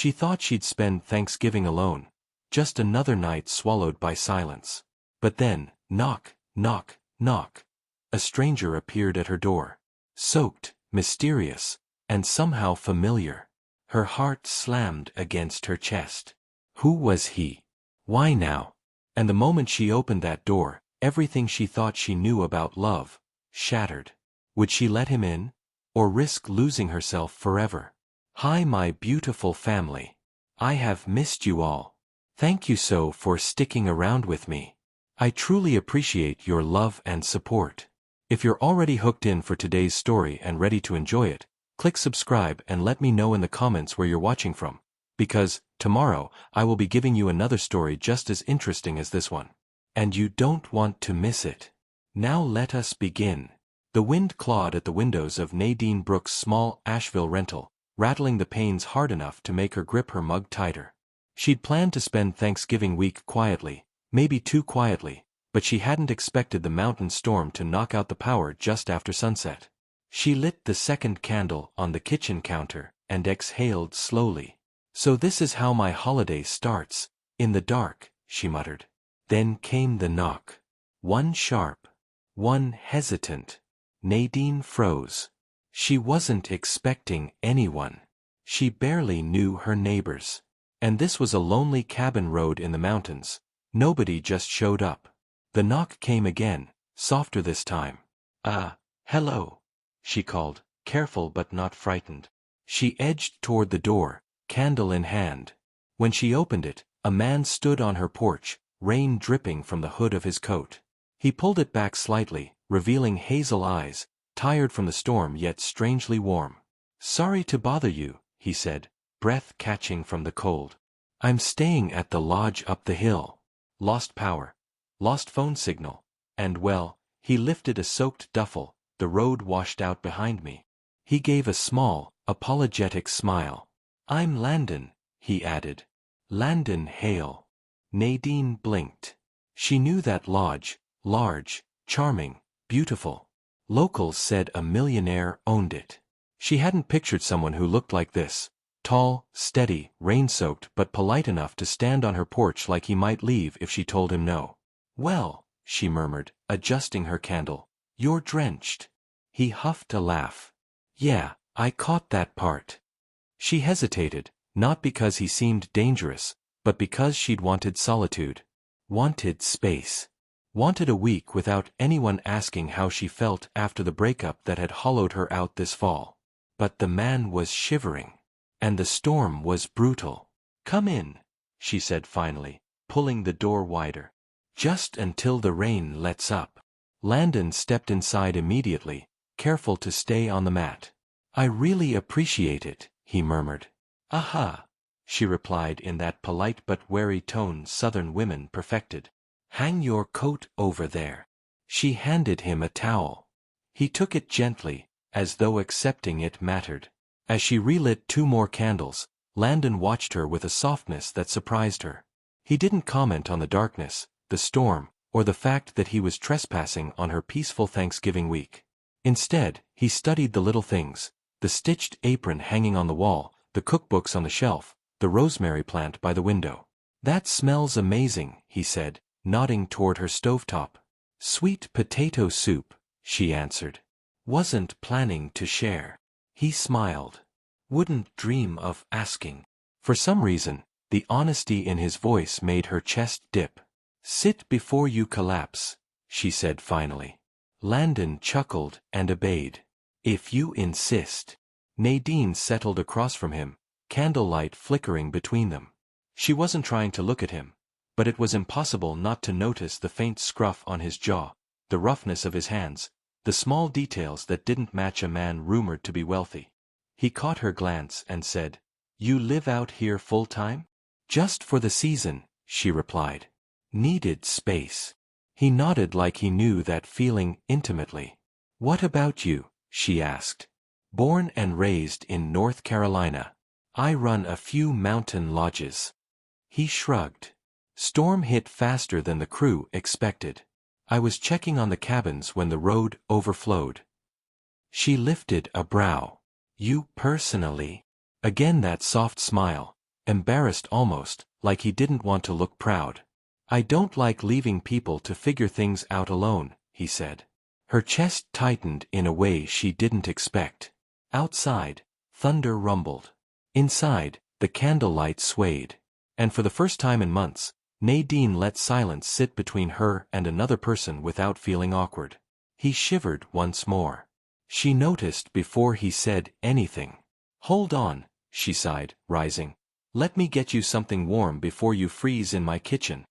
She thought she'd spend Thanksgiving alone, just another night swallowed by silence. But then, knock, knock, knock. A stranger appeared at her door. Soaked, mysterious, and somehow familiar. Her heart slammed against her chest. Who was he? Why now? And the moment she opened that door, everything she thought she knew about love shattered. Would she let him in? Or risk losing herself forever? Hi, my beautiful family. I have missed you all. Thank you so for sticking around with me. I truly appreciate your love and support. If you're already hooked in for today's story and ready to enjoy it, click subscribe and let me know in the comments where you're watching from, because tomorrow I will be giving you another story just as interesting as this one. And you don't want to miss it. Now let us begin. The wind clawed at the windows of Nadine Brooks' small Asheville rental, rattling the panes hard enough to make her grip her mug tighter. She'd planned to spend Thanksgiving week quietly, maybe too quietly, but she hadn't expected the mountain storm to knock out the power just after sunset. She lit the second candle on the kitchen counter and exhaled slowly. So this is how my holiday starts, in the dark, she muttered. Then came the knock. One sharp, one hesitant. Nadine froze. She wasn't expecting anyone. She barely knew her neighbors. And this was a lonely cabin road in the mountains. Nobody just showed up. The knock came again, softer this time. Hello, she called, careful but not frightened. She edged toward the door, candle in hand. When she opened it, a man stood on her porch, rain dripping from the hood of his coat. He pulled it back slightly, revealing hazel eyes, tired from the storm yet strangely warm. Sorry to bother you, he said, breath catching from the cold. I'm staying at the lodge up the hill. Lost power. Lost phone signal. And well, he lifted a soaked duffel, the road washed out behind me. He gave a small, apologetic smile. I'm Landon, he added. Landon Hale. Nadine blinked. She knew that lodge, large, charming, beautiful. Locals said a millionaire owned it. She hadn't pictured someone who looked like this. Tall, steady, rain-soaked but polite enough to stand on her porch like he might leave if she told him no. Well, she murmured, adjusting her candle, you're drenched. He huffed a laugh. Yeah, I caught that part. She hesitated, not because he seemed dangerous, but because she'd wanted solitude. Wanted space. Wanted a week without anyone asking how she felt after the breakup that had hollowed her out this fall. But the man was shivering. And the storm was brutal. Come in, she said finally, pulling the door wider. Just until the rain lets up. Landon stepped inside immediately, careful to stay on the mat. I really appreciate it, he murmured. Aha, she replied in that polite but wary tone Southern women perfected. Hang your coat over there. She handed him a towel. He took it gently, as though accepting it mattered. As she relit 2 more candles, Landon watched her with a softness that surprised her. He didn't comment on the darkness, the storm, or the fact that he was trespassing on her peaceful Thanksgiving week. Instead, he studied the little things, the stitched apron hanging on the wall, the cookbooks on the shelf, the rosemary plant by the window. That smells amazing, he said, nodding toward her stovetop. Sweet potato soup, she answered. Wasn't planning to share. He smiled. Wouldn't dream of asking. For some reason, the honesty in his voice made her chest dip. Sit before you collapse, she said finally. Landon chuckled and obeyed. If you insist. Nadine settled across from him, candlelight flickering between them. She wasn't trying to look at him, but it was impossible not to notice the faint scruff on his jaw, the roughness of his hands, the small details that didn't match a man rumored to be wealthy. He caught her glance and said, You live out here full-time? Just for the season, she replied. Needed space. He nodded like he knew that feeling intimately. What about you? She asked. Born and raised in North Carolina. I run a few mountain lodges. He shrugged. Storm hit faster than the crew expected. I was checking on the cabins when the road overflowed. She lifted a brow. You personally? Again that soft smile, embarrassed almost, like he didn't want to look proud. "I don't like leaving people to figure things out alone," he said. Her chest tightened in a way she didn't expect. Outside, thunder rumbled. Inside, the candlelight swayed. And for the first time in months, Nadine let silence sit between her and another person without feeling awkward. He shivered once more. She noticed before he said anything. "Hold on," she sighed, rising. "Let me get you something warm before you freeze in my kitchen."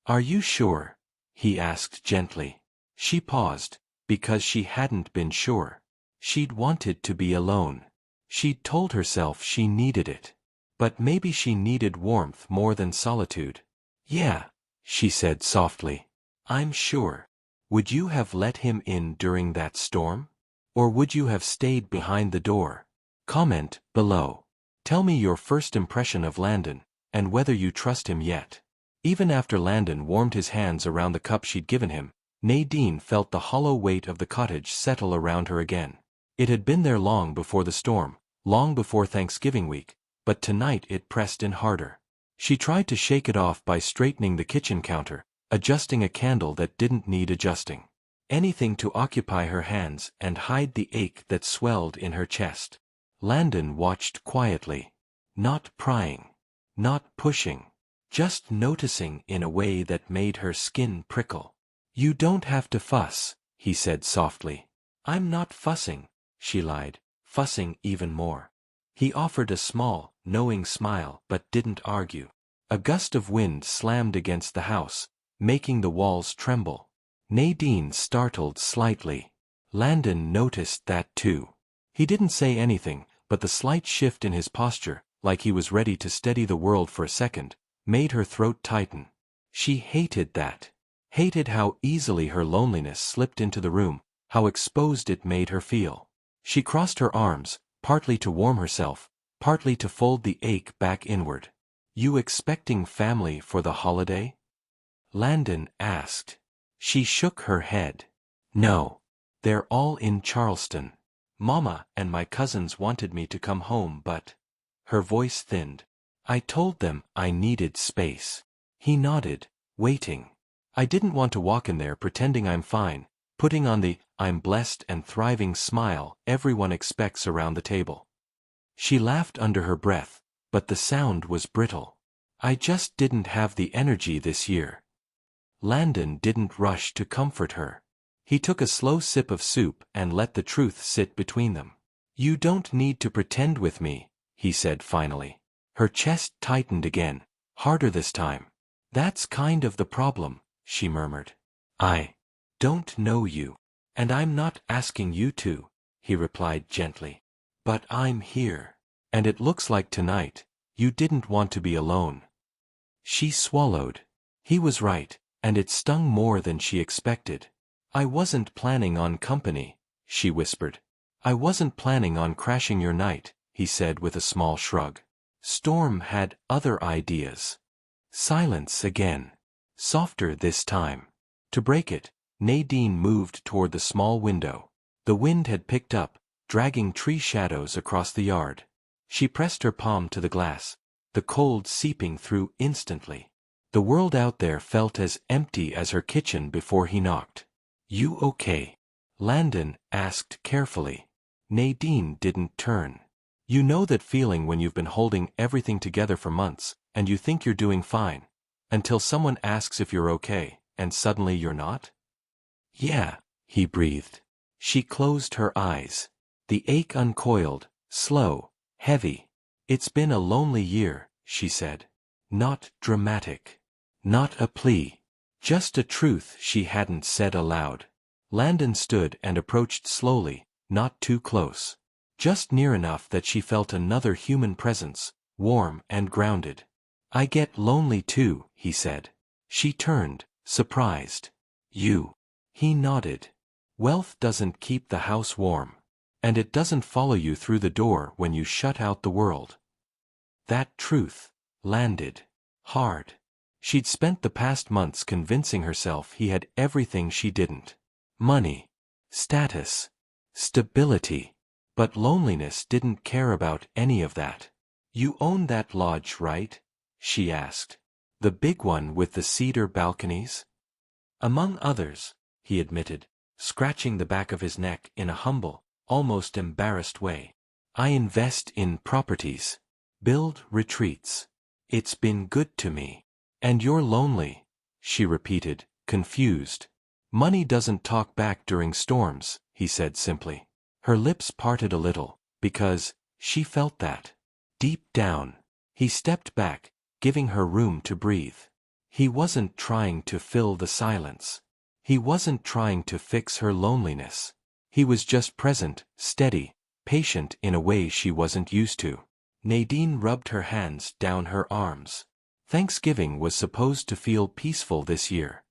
"Are you sure?" he asked gently. She paused, because she hadn't been sure. She'd wanted to be alone. She'd told herself she needed it. But maybe she needed warmth more than solitude. "Yeah," she said softly. "I'm sure. Would you have let him in during that storm? Or would you have stayed behind the door? Comment below. Tell me your first impression of Landon, and whether you trust him yet." Even after Landon warmed his hands around the cup she'd given him, Nadine felt the hollow weight of the cottage settle around her again. It had been there long before the storm, long before Thanksgiving week, but tonight it pressed in harder. She tried to shake it off by straightening the kitchen counter, adjusting a candle that didn't need adjusting. Anything to occupy her hands and hide the ache that swelled in her chest. Landon watched quietly. Not prying. Not pushing. Just noticing in a way that made her skin prickle. "You don't have to fuss," he said softly. "I'm not fussing," she lied, fussing even more. He offered a small, knowing smile but didn't argue. A gust of wind slammed against the house, making the walls tremble. Nadine startled slightly. Landon noticed that too. He didn't say anything, but the slight shift in his posture, like he was ready to steady the world for a second, made her throat tighten. She hated that. Hated how easily her loneliness slipped into the room, how exposed it made her feel. She crossed her arms, partly to warm herself, partly to fold the ache back inward. "You expecting family for the holiday?" Landon asked. She shook her head. "No. They're all in Charleston. Mama and my cousins wanted me to come home but—" Her voice thinned. "I told them I needed space." He nodded, waiting. "I didn't want to walk in there pretending I'm fine, putting on the I'm blessed and thriving smile everyone expects around the table." She laughed under her breath, but the sound was brittle. "I just didn't have the energy this year." Landon didn't rush to comfort her. He took a slow sip of soup and let the truth sit between them. "You don't need to pretend with me," he said finally. Her chest tightened again, harder this time. "That's kind of the problem," she murmured. "I don't know you. And I'm not asking you to," he replied gently. "But I'm here. And it looks like tonight, you didn't want to be alone." She swallowed. He was right, and it stung more than she expected. "I wasn't planning on company," she whispered. "I wasn't planning on crashing your night," he said with a small shrug. Storm had other ideas. Silence again. Softer this time. To break it, Nadine moved toward the small window. The wind had picked up, dragging tree shadows across the yard. She pressed her palm to the glass, the cold seeping through instantly. The world out there felt as empty as her kitchen before he knocked. "You okay?" Landon asked carefully. Nadine didn't turn. You know that feeling when you've been holding everything together for months, and you think you're doing fine, until someone asks if you're okay, and suddenly you're not? "Yeah," he breathed. She closed her eyes. The ache uncoiled, slow, heavy. "It's been a lonely year," she said. Not dramatic. Not a plea. Just a truth she hadn't said aloud. Landon stood and approached slowly, not too close. Just near enough that she felt another human presence, warm and grounded. "I get lonely too," he said. She turned, surprised. "You?" He nodded. "Wealth doesn't keep the house warm. And it doesn't follow you through the door when you shut out the world." That truth landed hard. She'd spent the past months convincing herself he had everything she didn't. Money, status, stability. But loneliness didn't care about any of that. You own that lodge, right? She asked. The big one with the cedar balconies? Among others, he admitted, scratching the back of his neck in a humble, almost embarrassed way. I invest in properties. Build retreats. It's been good to me. And you're lonely, she repeated, confused. Money doesn't talk back during storms, he said simply. Her lips parted a little, because she felt that. Deep down, he stepped back, giving her room to breathe. He wasn't trying to fill the silence. He wasn't trying to fix her loneliness. He was just present, steady, patient in a way she wasn't used to. Nadine rubbed her hands down her arms. Thanksgiving was supposed to feel peaceful this year.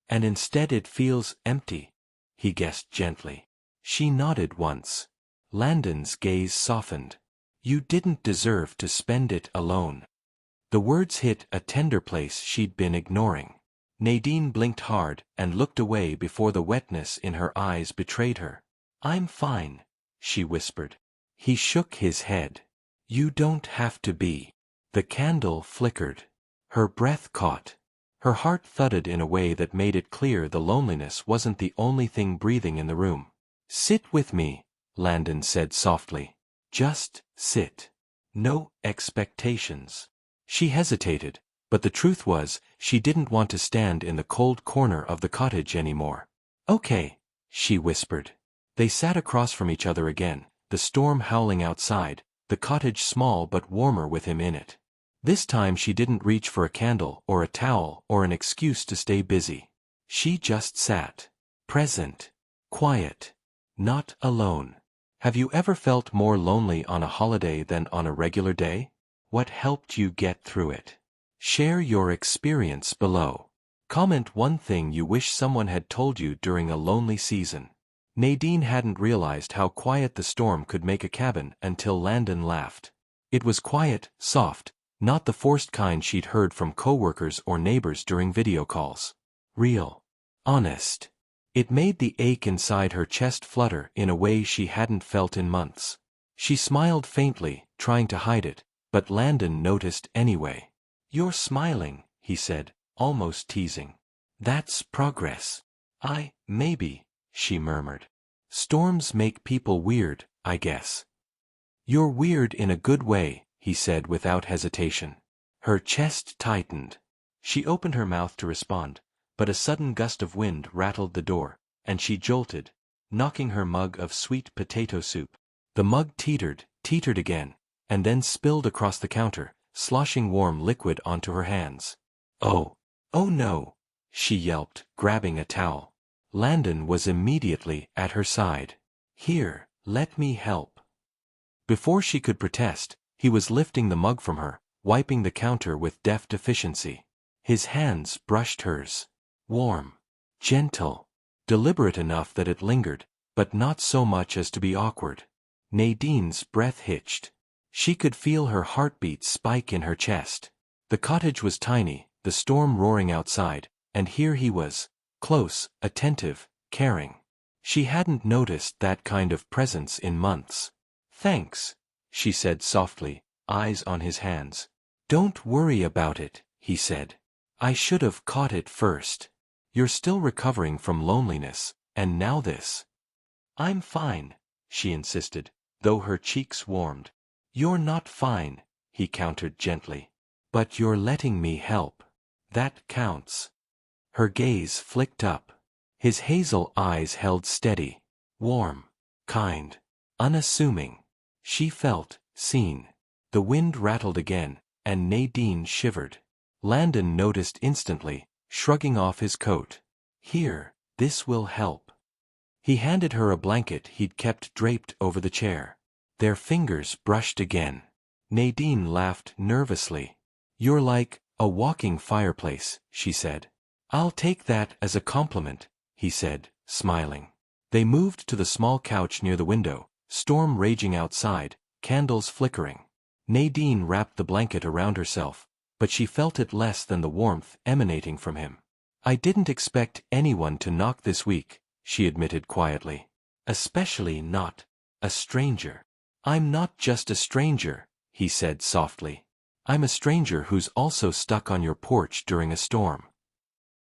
And instead it feels empty, he guessed gently. She nodded once. Landon's gaze softened. You didn't deserve to spend it alone. The words hit a tender place she'd been ignoring. Nadine blinked hard and looked away before the wetness in her eyes betrayed her. I'm fine, she whispered. He shook his head. You don't have to be. The candle flickered. Her breath caught. Her heart thudded in a way that made it clear the loneliness wasn't the only thing breathing in the room. Sit with me, Landon said softly. Just sit. No expectations. She hesitated, but the truth was, she didn't want to stand in the cold corner of the cottage anymore. Okay, she whispered. They sat across from each other again, the storm howling outside, the cottage small but warmer with him in it. This time she didn't reach for a candle or a towel or an excuse to stay busy. She just sat. Present. Quiet. Not alone. Have you ever felt more lonely on a holiday than on a regular day? What helped you get through it? Share your experience below. Comment one thing you wish someone had told you during a lonely season. Nadine hadn't realized how quiet the storm could make a cabin until Landon laughed. It was quiet, soft, not the forced kind she'd heard from coworkers or neighbors during video calls. Real. Honest. It made the ache inside her chest flutter in a way she hadn't felt in months. She smiled faintly, trying to hide it, but Landon noticed anyway. You're smiling, he said, almost teasing. That's progress. Maybe, she murmured. Storms make people weird, I guess. You're weird in a good way, he said without hesitation. Her chest tightened. She opened her mouth to respond, but a sudden gust of wind rattled the door, and she jolted, knocking her mug of sweet potato soup. The mug teetered again, and then spilled across the counter, sloshing warm liquid onto her hands. Oh no, she yelped, grabbing a towel. Landon was immediately at her side. Here, let me help. Before she could protest, he was lifting the mug from her, wiping the counter with deft efficiency. His hands brushed hers. Warm. Gentle. Deliberate enough that it lingered, but not so much as to be awkward. Nadine's breath hitched. She could feel her heartbeat spike in her chest. The cottage was tiny, the storm roaring outside, and here he was, close, attentive, caring. She hadn't noticed that kind of presence in months. Thanks, she said softly, eyes on his hands. Don't worry about it, he said. I should have caught it first. You're still recovering from loneliness, and now this. I'm fine, she insisted, though her cheeks warmed. You're not fine, he countered gently. But you're letting me help. That counts. Her gaze flicked up. His hazel eyes held steady. Warm. Kind. Unassuming. She felt seen. The wind rattled again, and Nadine shivered. Landon noticed instantly, shrugging off his coat. Here, this will help. He handed her a blanket he'd kept draped over the chair. Their fingers brushed again. Nadine laughed nervously. You're like a walking fireplace, she said. I'll take that as a compliment, he said, smiling. They moved to the small couch near the window, storm raging outside, candles flickering. Nadine wrapped the blanket around herself, but she felt it less than the warmth emanating from him. I didn't expect anyone to knock this week, she admitted quietly. Especially not a stranger. I'm not just a stranger, he said softly. I'm a stranger who's also stuck on your porch during a storm.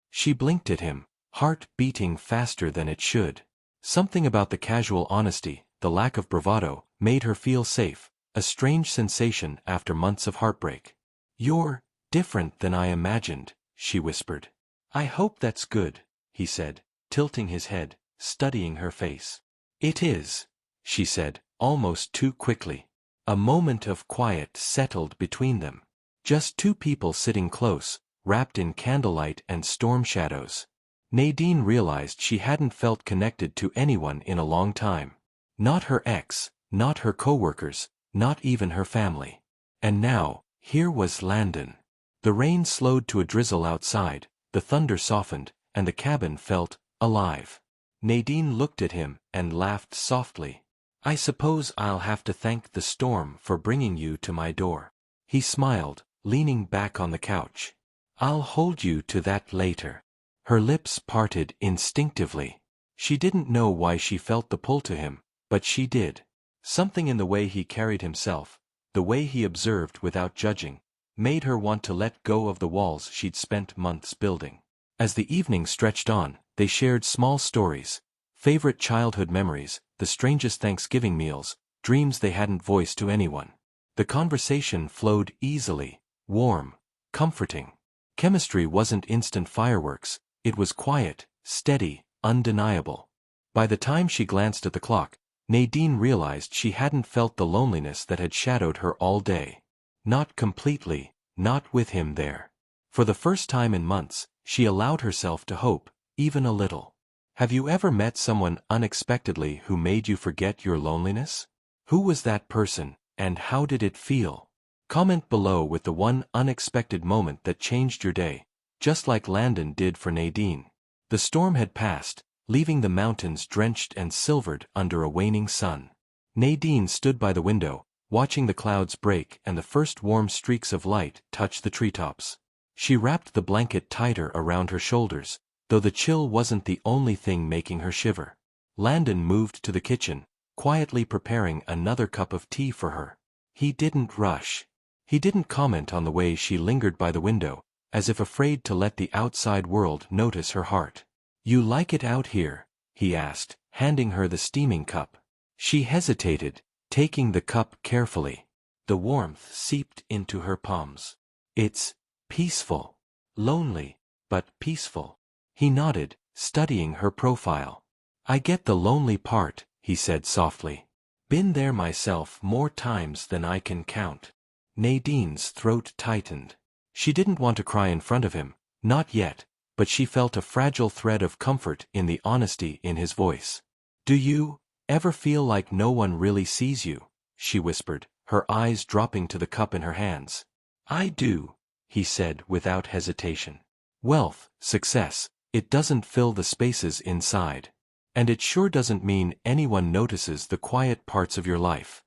She blinked at him, heart beating faster than it should. Something about the casual honesty, the lack of bravado, made her feel safe, a strange sensation after months of heartbreak. You're different than I imagined, she whispered. I hope that's good, he said, tilting his head, studying her face. It is, she said, almost too quickly. A moment of quiet settled between them. Just two people sitting close, wrapped in candlelight and storm shadows. Nadine realized she hadn't felt connected to anyone in a long time. Not her ex, not her coworkers, not even her family. And now, here was Landon. The rain slowed to a drizzle outside, the thunder softened, and the cabin felt alive. Nadine looked at him and laughed softly. I suppose I'll have to thank the storm for bringing you to my door. He smiled, leaning back on the couch. I'll hold you to that later. Her lips parted instinctively. She didn't know why she felt the pull to him, but she did. Something in the way he carried himself, the way he observed without judging, made her want to let go of the walls she'd spent months building. As the evening stretched on, they shared small stories, favorite childhood memories, the strangest Thanksgiving meals, dreams they hadn't voiced to anyone. The conversation flowed easily, warm, comforting. Chemistry wasn't instant fireworks, it was quiet, steady, undeniable. By the time she glanced at the clock, Nadine realized she hadn't felt the loneliness that had shadowed her all day. Not completely, not with him there. For the first time in months, she allowed herself to hope, even a little. Have you ever met someone unexpectedly who made you forget your loneliness? Who was that person, and how did it feel? Comment below with the one unexpected moment that changed your day, just like Landon did for Nadine. The storm had passed, leaving the mountains drenched and silvered under a waning sun. Nadine stood by the window, watching the clouds break and the first warm streaks of light touch the treetops. She wrapped the blanket tighter around her shoulders, though the chill wasn't the only thing making her shiver. Landon moved to the kitchen, quietly preparing another cup of tea for her. He didn't rush. He didn't comment on the way she lingered by the window, as if afraid to let the outside world notice her heart. You like it out here? He asked, handing her the steaming cup. She hesitated, taking the cup carefully. The warmth seeped into her palms. It's peaceful. Lonely, but peaceful. He nodded, studying her profile. I get the lonely part, he said softly. Been there myself more times than I can count. Nadine's throat tightened. She didn't want to cry in front of him, not yet, but she felt a fragile thread of comfort in the honesty in his voice. Do you ever feel like no one really sees you? She whispered, her eyes dropping to the cup in her hands. I do, he said without hesitation. Wealth, success, it doesn't fill the spaces inside. And it sure doesn't mean anyone notices the quiet parts of your life.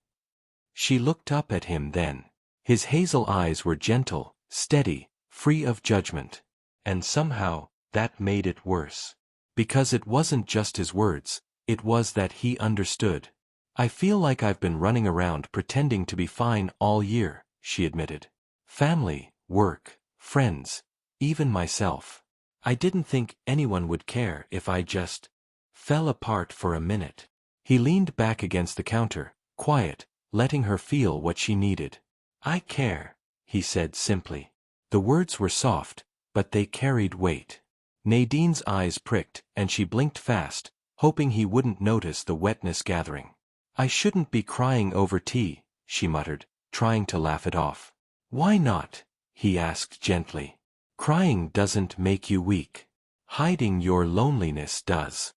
She looked up at him then. His hazel eyes were gentle, steady, free of judgment. And somehow, that made it worse. Because it wasn't just his words, it was that he understood. I feel like I've been running around pretending to be fine all year, she admitted. Family, work, friends, even myself. I didn't think anyone would care if I just fell apart for a minute. He leaned back against the counter, quiet, letting her feel what she needed. I care, he said simply. The words were soft, but they carried weight. Nadine's eyes pricked, and she blinked fast, hoping he wouldn't notice the wetness gathering. I shouldn't be crying over tea, she muttered, trying to laugh it off. Why not? He asked gently. Crying doesn't make you weak. Hiding your loneliness does.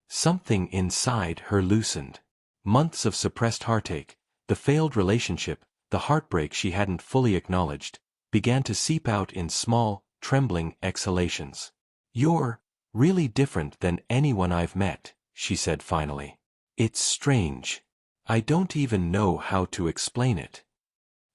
Something inside her loosened. Months of suppressed heartache, the failed relationship, the heartbreak she hadn't fully acknowledged, began to seep out in small, trembling exhalations. You're really different than anyone I've met, she said finally. It's strange. I don't even know how to explain it.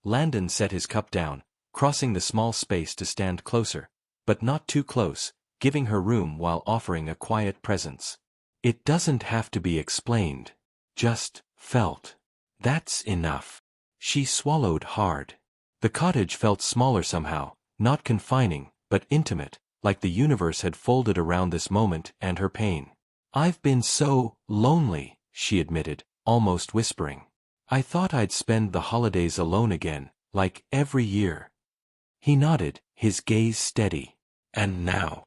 Landon set his cup down, crossing the small space to stand closer, but not too close, giving her room while offering a quiet presence. It doesn't have to be explained. Just felt. That's enough. She swallowed hard. The cottage felt smaller somehow, not confining, but intimate, like the universe had folded around this moment and her pain. "I've been so lonely," she admitted, almost whispering. "I thought I'd spend the holidays alone again, like every year." He nodded, his gaze steady. "And now.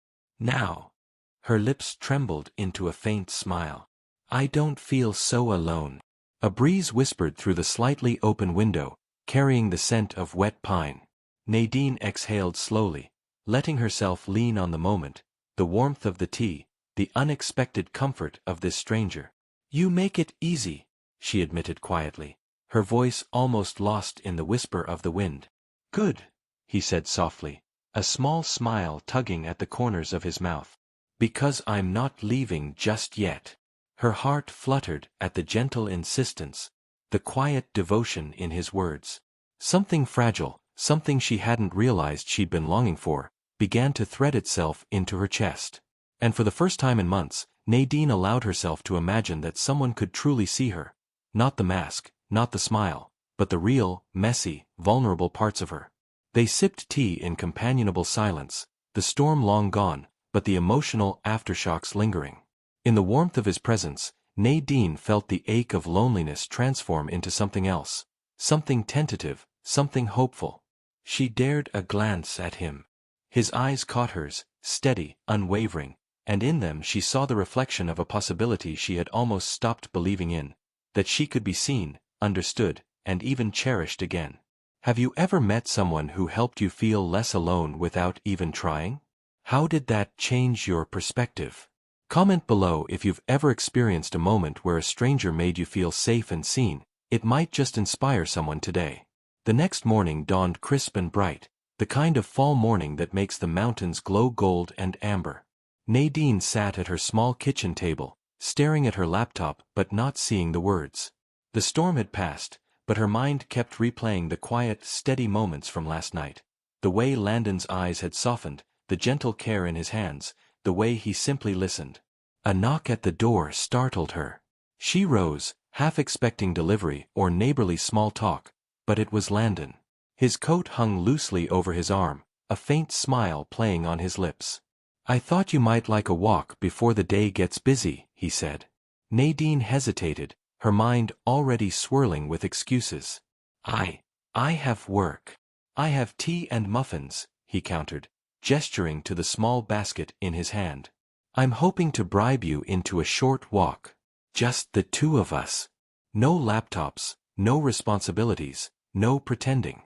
Her lips trembled into a faint smile. "I don't feel so alone." A breeze whispered through the slightly open window, carrying the scent of wet pine. Nadine exhaled slowly, letting herself lean on the moment, the warmth of the tea, the unexpected comfort of this stranger. "You make it easy," she admitted quietly, her voice almost lost in the whisper of the wind. "Good," he said softly, a small smile tugging at the corners of his mouth. "Because I'm not leaving just yet." Her heart fluttered at the gentle insistence, the quiet devotion in his words. Something fragile, something she hadn't realized she'd been longing for, began to thread itself into her chest. And for the first time in months, Nadine allowed herself to imagine that someone could truly see her. Not the mask, not the smile, but the real, messy, vulnerable parts of her. They sipped tea in companionable silence, the storm long gone, but the emotional aftershocks lingering. In the warmth of his presence, Nadine felt the ache of loneliness transform into something else, something tentative, something hopeful. She dared a glance at him. His eyes caught hers, steady, unwavering, and in them she saw the reflection of a possibility she had almost stopped believing in, that she could be seen, understood, and even cherished again. Have you ever met someone who helped you feel less alone without even trying? How did that change your perspective? Comment below if you've ever experienced a moment where a stranger made you feel safe and seen. It might just inspire someone today. The next morning dawned crisp and bright, the kind of fall morning that makes the mountains glow gold and amber. Nadine sat at her small kitchen table, staring at her laptop but not seeing the words. The storm had passed, but her mind kept replaying the quiet, steady moments from last night. The way Landon's eyes had softened, the gentle care in his hands, the way he simply listened. A knock at the door startled her. She rose, half expecting delivery or neighborly small talk, but it was Landon. His coat hung loosely over his arm, a faint smile playing on his lips. "I thought you might like a walk before the day gets busy," he said. Nadine hesitated, her mind already swirling with excuses. I have work. I have tea and muffins," he countered, gesturing to the small basket in his hand. "I'm hoping to bribe you into a short walk. Just the two of us. No laptops, no responsibilities, no pretending."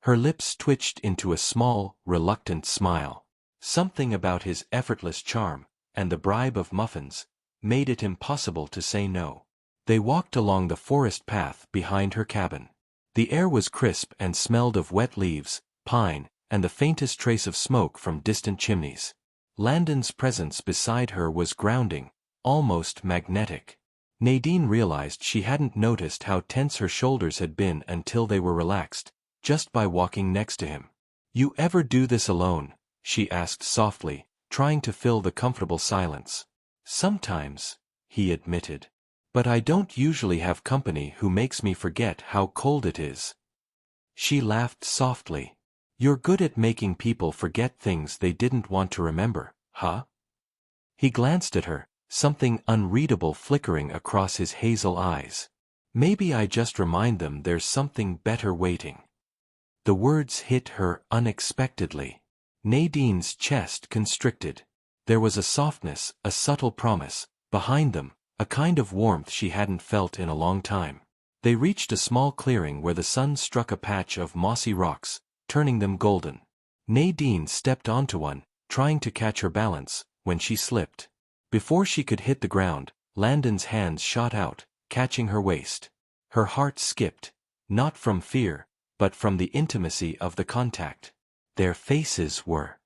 Her lips twitched into a small, reluctant smile. Something about his effortless charm, and the bribe of muffins, made it impossible to say no. They walked along the forest path behind her cabin. The air was crisp and smelled of wet leaves, pine, and the faintest trace of smoke from distant chimneys. Landon's presence beside her was grounding, almost magnetic. Nadine realized she hadn't noticed how tense her shoulders had been until they were relaxed, just by walking next to him. "You ever do this alone?" she asked softly, trying to fill the comfortable silence. "Sometimes," he admitted. "But I don't usually have company who makes me forget how cold it is." She laughed softly. "You're good at making people forget things they didn't want to remember, huh?" He glanced at her, something unreadable flickering across his hazel eyes. "Maybe I just remind them there's something better waiting." The words hit her unexpectedly. Nadine's chest constricted. There was a softness, a subtle promise, behind them, a kind of warmth she hadn't felt in a long time. They reached a small clearing where the sun struck a patch of mossy rocks, turning them golden. Nadine stepped onto one, trying to catch her balance, when she slipped. Before she could hit the ground, Landon's hands shot out, catching her waist. Her heart skipped, not from fear, but from the intimacy of the contact. Their faces were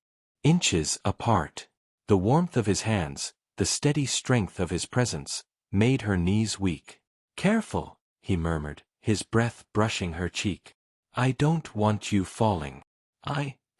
inches apart. The warmth of his hands, the steady strength of his presence, made her knees weak. "Careful," he murmured, his breath brushing her cheek. "I don't want you falling."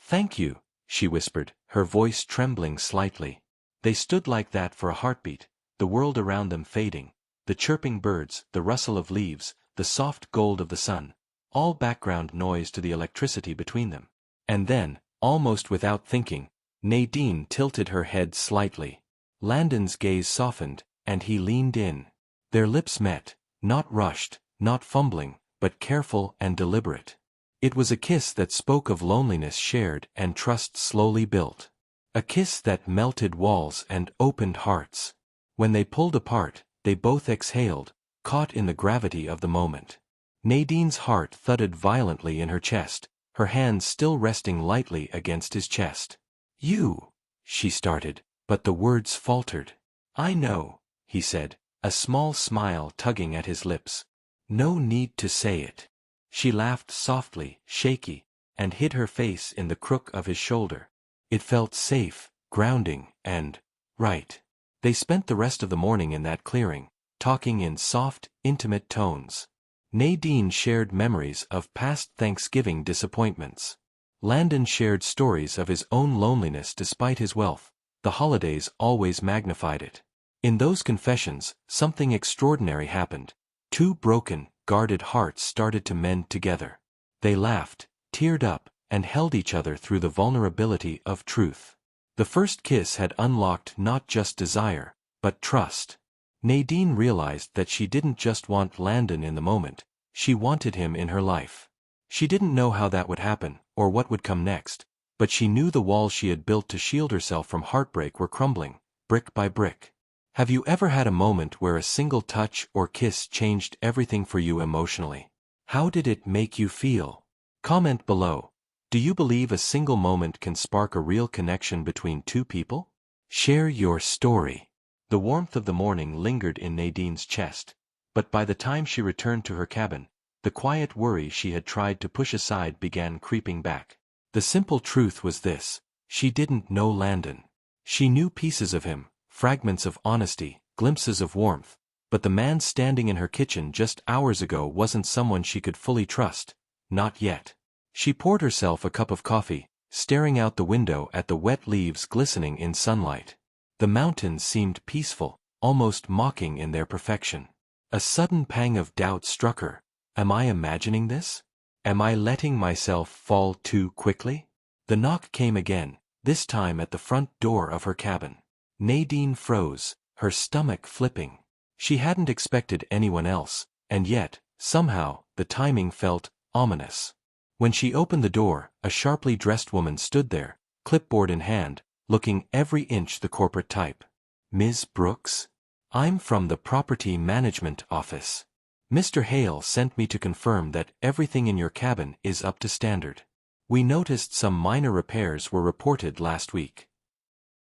Thank you," she whispered, her voice trembling slightly. They stood like that for a heartbeat, the world around them fading, the chirping birds, the rustle of leaves, the soft gold of the sun, all background noise to the electricity between them. And then, almost without thinking, Nadine tilted her head slightly. Landon's gaze softened, and he leaned in. Their lips met, not rushed, not fumbling, but careful and deliberate. It was a kiss that spoke of loneliness shared and trust slowly built. A kiss that melted walls and opened hearts. When they pulled apart, they both exhaled, caught in the gravity of the moment. Nadine's heart thudded violently in her chest, her hands still resting lightly against his chest. "You," she started, but the words faltered. "I know," he said, a small smile tugging at his lips. "No need to say it." She laughed softly, shaky, and hid her face in the crook of his shoulder. It felt safe, grounding, and right. They spent the rest of the morning in that clearing, talking in soft, intimate tones. Nadine shared memories of past Thanksgiving disappointments. Landon shared stories of his own loneliness despite his wealth. The holidays always magnified it. In those confessions, something extraordinary happened. Two broken, guarded hearts started to mend together. They laughed, teared up, and held each other through the vulnerability of truth. The first kiss had unlocked not just desire, but trust. Nadine realized that she didn't just want Landon in the moment, she wanted him in her life. She didn't know how that would happen, or what would come next, but she knew the walls she had built to shield herself from heartbreak were crumbling, brick by brick. Have you ever had a moment where a single touch or kiss changed everything for you emotionally? How did it make you feel? Comment below. Do you believe a single moment can spark a real connection between two people? Share your story. The warmth of the morning lingered in Nadine's chest, but by the time she returned to her cabin, the quiet worry she had tried to push aside began creeping back. The simple truth was this: she didn't know Landon. She knew pieces of him, fragments of honesty, glimpses of warmth, but the man standing in her kitchen just hours ago wasn't someone she could fully trust, not yet. She poured herself a cup of coffee, staring out the window at the wet leaves glistening in sunlight. The mountains seemed peaceful, almost mocking in their perfection. A sudden pang of doubt struck her. Am I imagining this? Am I letting myself fall too quickly? The knock came again, this time at the front door of her cabin. Nadine froze, her stomach flipping. She hadn't expected anyone else, and yet, somehow, the timing felt ominous. When she opened the door, a sharply dressed woman stood there, clipboard in hand, looking every inch the corporate type. "Ms. Brooks? I'm from the property management office. Mr. Hale sent me to confirm that everything in your cabin is up to standard. We noticed some minor repairs were reported last week."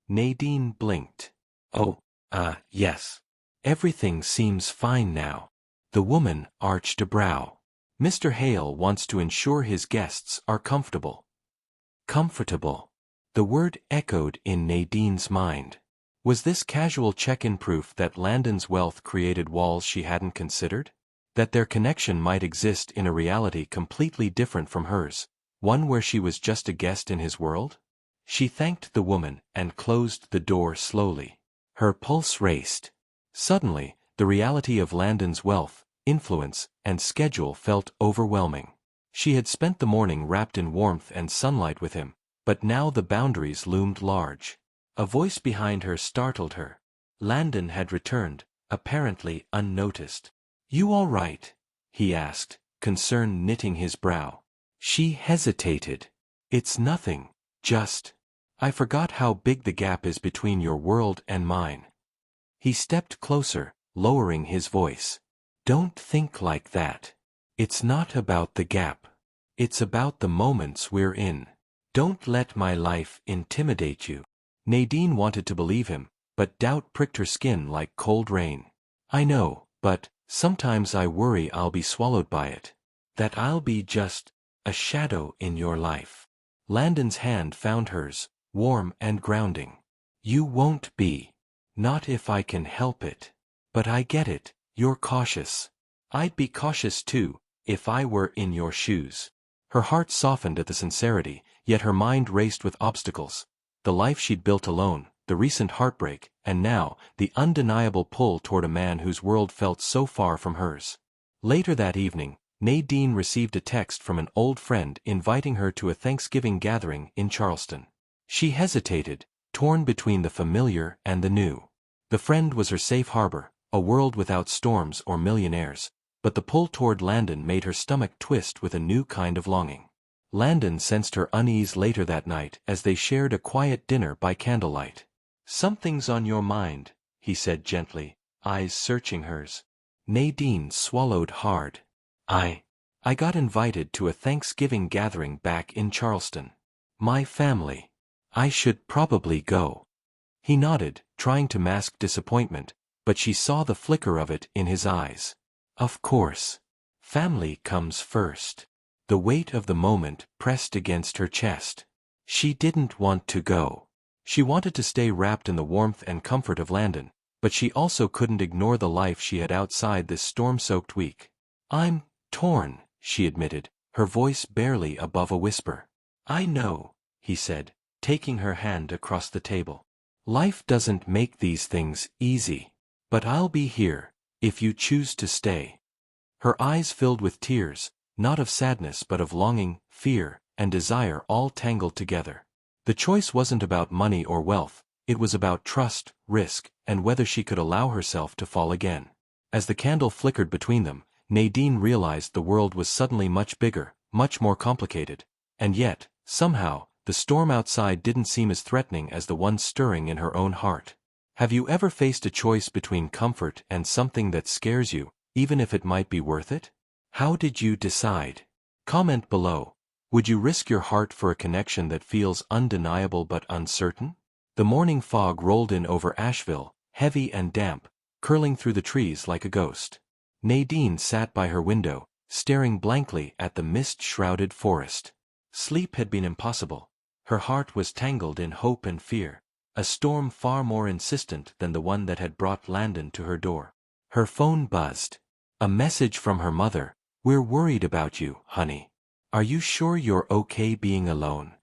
Nadine blinked. "Oh, yes. Everything seems fine now." The woman arched a brow. "Mr. Hale wants to ensure his guests are comfortable." Comfortable. The word echoed in Nadine's mind. Was this casual check-in proof that Landon's wealth created walls she hadn't considered? That their connection might exist in a reality completely different from hers, one where she was just a guest in his world? She thanked the woman and closed the door slowly. Her pulse raced. Suddenly, the reality of Landon's wealth, influence, and schedule felt overwhelming. She had spent the morning wrapped in warmth and sunlight with him, but now the boundaries loomed large. A voice behind her startled her. Landon had returned, apparently unnoticed. "You all right?" he asked, concern knitting his brow. She hesitated. "It's nothing, just... I forgot how big the gap is between your world and mine." He stepped closer, lowering his voice. "Don't think like that. It's not about the gap. It's about the moments we're in. Don't let my life intimidate you." Nadine wanted to believe him, but doubt pricked her skin like cold rain. "I know, but sometimes I worry I'll be swallowed by it. That I'll be just a shadow in your life." Landon's hand found hers, warm and grounding. "You won't be. Not if I can help it. But I get it, you're cautious. I'd be cautious too, if I were in your shoes." Her heart softened at the sincerity, yet her mind raced with obstacles. The life she'd built alone, the recent heartbreak, and now, the undeniable pull toward a man whose world felt so far from hers. Later that evening, Nadine received a text from an old friend inviting her to a Thanksgiving gathering in Charleston. She hesitated, torn between the familiar and the new. The friend was her safe harbor, a world without storms or millionaires, but the pull toward Landon made her stomach twist with a new kind of longing. Landon sensed her unease later that night as they shared a quiet dinner by candlelight. "Something's on your mind," he said gently, eyes searching hers. Nadine swallowed hard. I got invited to a Thanksgiving gathering back in Charleston. My family. I should probably go." He nodded, trying to mask disappointment, but she saw the flicker of it in his eyes. "Of course. Family comes first." The weight of the moment pressed against her chest. She didn't want to go. She wanted to stay wrapped in the warmth and comfort of Landon, but she also couldn't ignore the life she had outside this storm-soaked week. "I'm torn," she admitted, her voice barely above a whisper. "I know," he said, taking her hand across the table. "Life doesn't make these things easy. But I'll be here, if you choose to stay." Her eyes filled with tears, not of sadness but of longing, fear, and desire all tangled together. The choice wasn't about money or wealth, it was about trust, risk, and whether she could allow herself to fall again. As the candle flickered between them, Nadine realized the world was suddenly much bigger, much more complicated. And yet, somehow, the storm outside didn't seem as threatening as the one stirring in her own heart. Have you ever faced a choice between comfort and something that scares you, even if it might be worth it? How did you decide? Comment below. Would you risk your heart for a connection that feels undeniable but uncertain? The morning fog rolled in over Asheville, heavy and damp, curling through the trees like a ghost. Nadine sat by her window, staring blankly at the mist-shrouded forest. Sleep had been impossible. Her heart was tangled in hope and fear, a storm far more insistent than the one that had brought Landon to her door. Her phone buzzed. A message from her mother. "We're worried about you, honey. Are you sure you're okay being alone?"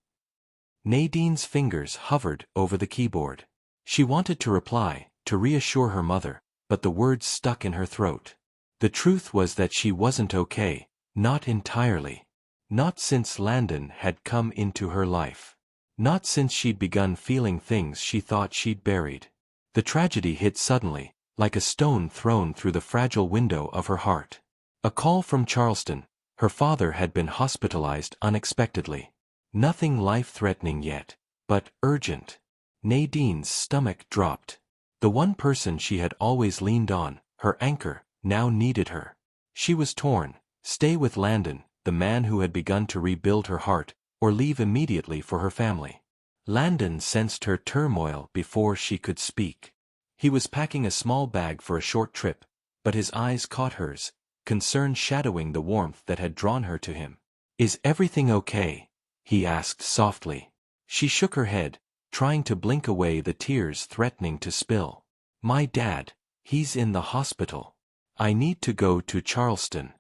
Nadine's fingers hovered over the keyboard. She wanted to reply, to reassure her mother, but the words stuck in her throat. The truth was that she wasn't okay, not entirely. Not since Landon had come into her life. Not since she'd begun feeling things she thought she'd buried. The tragedy hit suddenly, like a stone thrown through the fragile window of her heart. A call from Charleston. Her father had been hospitalized unexpectedly. Nothing life-threatening yet, but urgent. Nadine's stomach dropped. The one person she had always leaned on, her anchor, now needed her. She was torn. Stay with Landon, the man who had begun to rebuild her heart, or leave immediately for her family. Landon sensed her turmoil before she could speak. He was packing a small bag for a short trip, but his eyes caught hers, concern shadowing the warmth that had drawn her to him. "Is everything okay?" he asked softly. She shook her head, trying to blink away the tears threatening to spill. "My dad, he's in the hospital. I need to go to Charleston."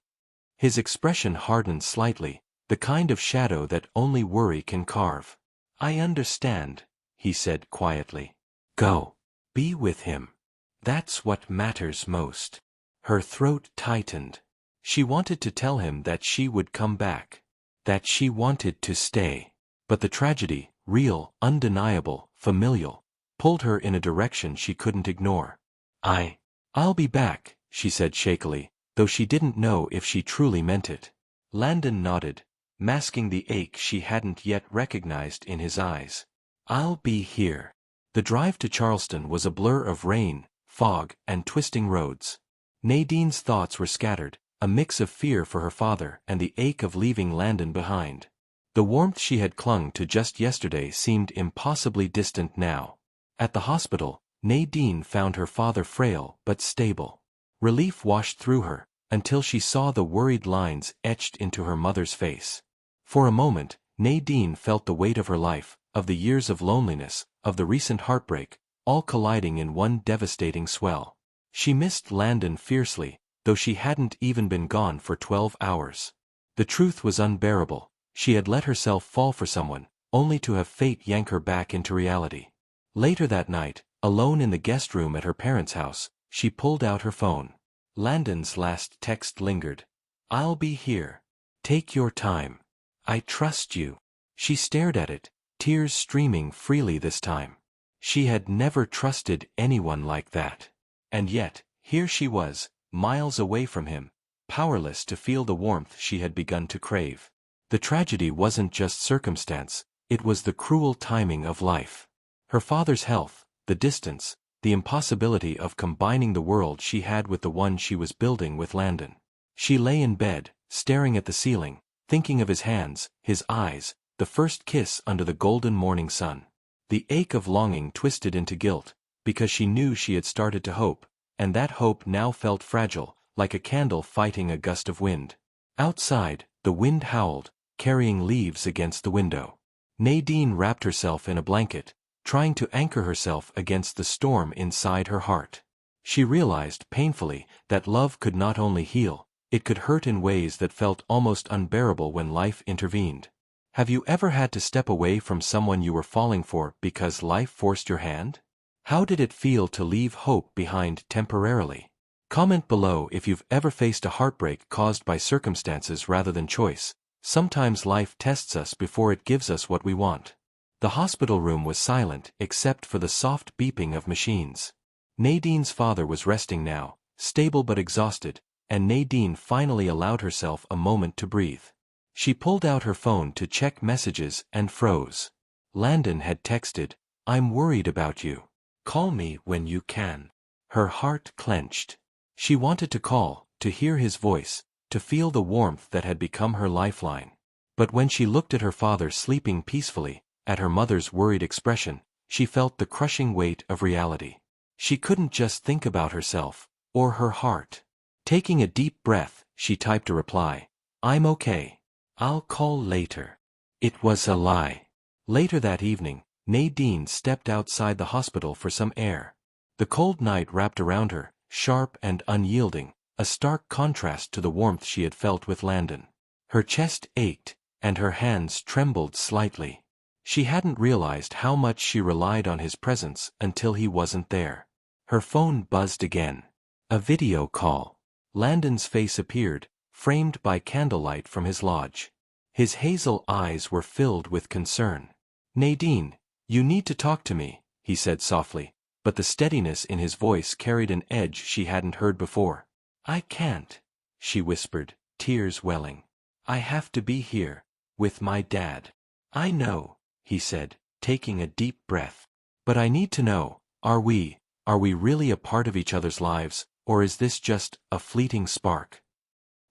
His expression hardened slightly, the kind of shadow that only worry can carve. "I understand," he said quietly. "Go. Be with him. That's what matters most." Her throat tightened. She wanted to tell him that she would come back. That she wanted to stay. But the tragedy, real, undeniable, familial, pulled her in a direction she couldn't ignore. I'll be back," she said shakily, though she didn't know if she truly meant it. Landon nodded, masking the ache she hadn't yet recognized in his eyes. "I'll be here." The drive to Charleston was a blur of rain, fog, and twisting roads. Nadine's thoughts were scattered, a mix of fear for her father and the ache of leaving Landon behind. The warmth she had clung to just yesterday seemed impossibly distant now. At the hospital, Nadine found her father frail but stable. Relief washed through her, until she saw the worried lines etched into her mother's face. For a moment, Nadine felt the weight of her life, of the years of loneliness, of the recent heartbreak, all colliding in one devastating swell. She missed Landon fiercely, though she hadn't even been gone for 12 hours. The truth was unbearable. She had let herself fall for someone, only to have fate yank her back into reality. Later that night, alone in the guest room at her parents' house, she pulled out her phone. Landon's last text lingered. I'll be here. Take your time. I trust you. She stared at it, tears streaming freely this time. She had never trusted anyone like that. And yet, here she was, miles away from him, powerless to feel the warmth she had begun to crave. The tragedy wasn't just circumstance, it was the cruel timing of life. Her father's health, the distance, the impossibility of combining the world she had with the one she was building with Landon. She lay in bed, staring at the ceiling, thinking of his hands, his eyes, the first kiss under the golden morning sun. The ache of longing twisted into guilt, because she knew she had started to hope, and that hope now felt fragile, like a candle fighting a gust of wind. Outside, the wind howled, carrying leaves against the window. Nadine wrapped herself in a blanket, trying to anchor herself against the storm inside her heart. She realized, painfully, that love could not only heal, it could hurt in ways that felt almost unbearable when life intervened. Have you ever had to step away from someone you were falling for because life forced your hand? How did it feel to leave hope behind temporarily? Comment below if you've ever faced a heartbreak caused by circumstances rather than choice. Sometimes life tests us before it gives us what we want. The hospital room was silent except for the soft beeping of machines. Nadine's father was resting now, stable but exhausted, and Nadine finally allowed herself a moment to breathe. She pulled out her phone to check messages and froze. Landon had texted, "I'm worried about you. Call me when you can." Her heart clenched. She wanted to call, to hear his voice, to feel the warmth that had become her lifeline. But when she looked at her father sleeping peacefully, at her mother's worried expression, she felt the crushing weight of reality. She couldn't just think about herself, or her heart. Taking a deep breath, she typed a reply, "I'm okay. I'll call later." It was a lie. Later that evening, Nadine stepped outside the hospital for some air. The cold night wrapped around her, sharp and unyielding, a stark contrast to the warmth she had felt with Landon. Her chest ached, and her hands trembled slightly. She hadn't realized how much she relied on his presence until he wasn't there. Her phone buzzed again. A video call. Landon's face appeared, framed by candlelight from his lodge. His hazel eyes were filled with concern. "Nadine, you need to talk to me," he said softly, but the steadiness in his voice carried an edge she hadn't heard before. "I can't," she whispered, tears welling. "I have to be here, with my dad." "I know," he said, taking a deep breath. "But I need to know, are we really a part of each other's lives, or is this just a fleeting spark?"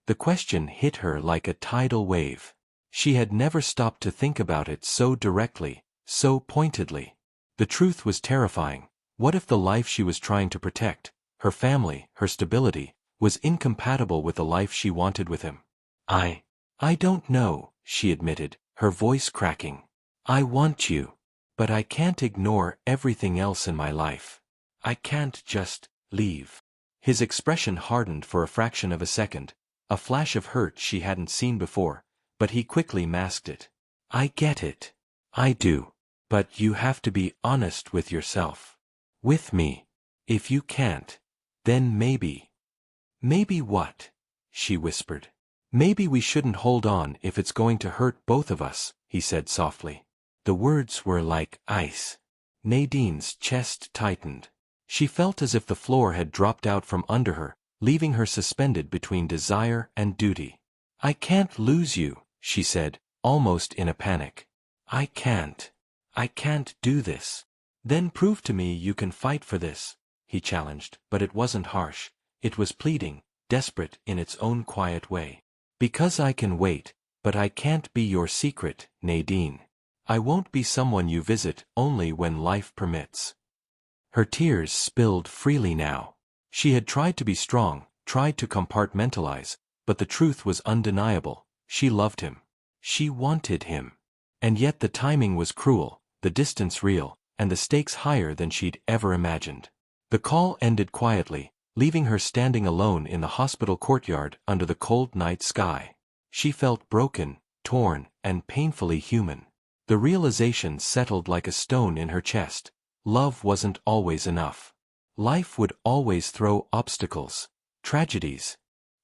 The question hit her like a tidal wave. She had never stopped to think about it so directly, so pointedly. The truth was terrifying. What if the life she was trying to protect, her family, her stability, was incompatible with the life she wanted with him? I don't know," she admitted, her voice cracking. "I want you. But I can't ignore everything else in my life. I can't just leave." His expression hardened for a fraction of a second, a flash of hurt she hadn't seen before, but he quickly masked it. "I get it. I do. But you have to be honest with yourself. With me. If you can't, then maybe." "Maybe what?" she whispered. "Maybe we shouldn't hold on if it's going to hurt both of us," he said softly. The words were like ice. Nadine's chest tightened. She felt as if the floor had dropped out from under her, leaving her suspended between desire and duty. "I can't lose you," she said, almost in a panic. I can't do this." "Then prove to me you can fight for this," he challenged, but it wasn't harsh. It was pleading, desperate in its own quiet way. "Because I can wait, but I can't be your secret, Nadine. I won't be someone you visit only when life permits." Her tears spilled freely now. She had tried to be strong, tried to compartmentalize, but the truth was undeniable. She loved him. She wanted him. And yet the timing was cruel, the distance real, and the stakes higher than she'd ever imagined. The call ended quietly, leaving her standing alone in the hospital courtyard under the cold night sky. She felt broken, torn, and painfully human. The realization settled like a stone in her chest. Love wasn't always enough. Life would always throw obstacles, tragedies,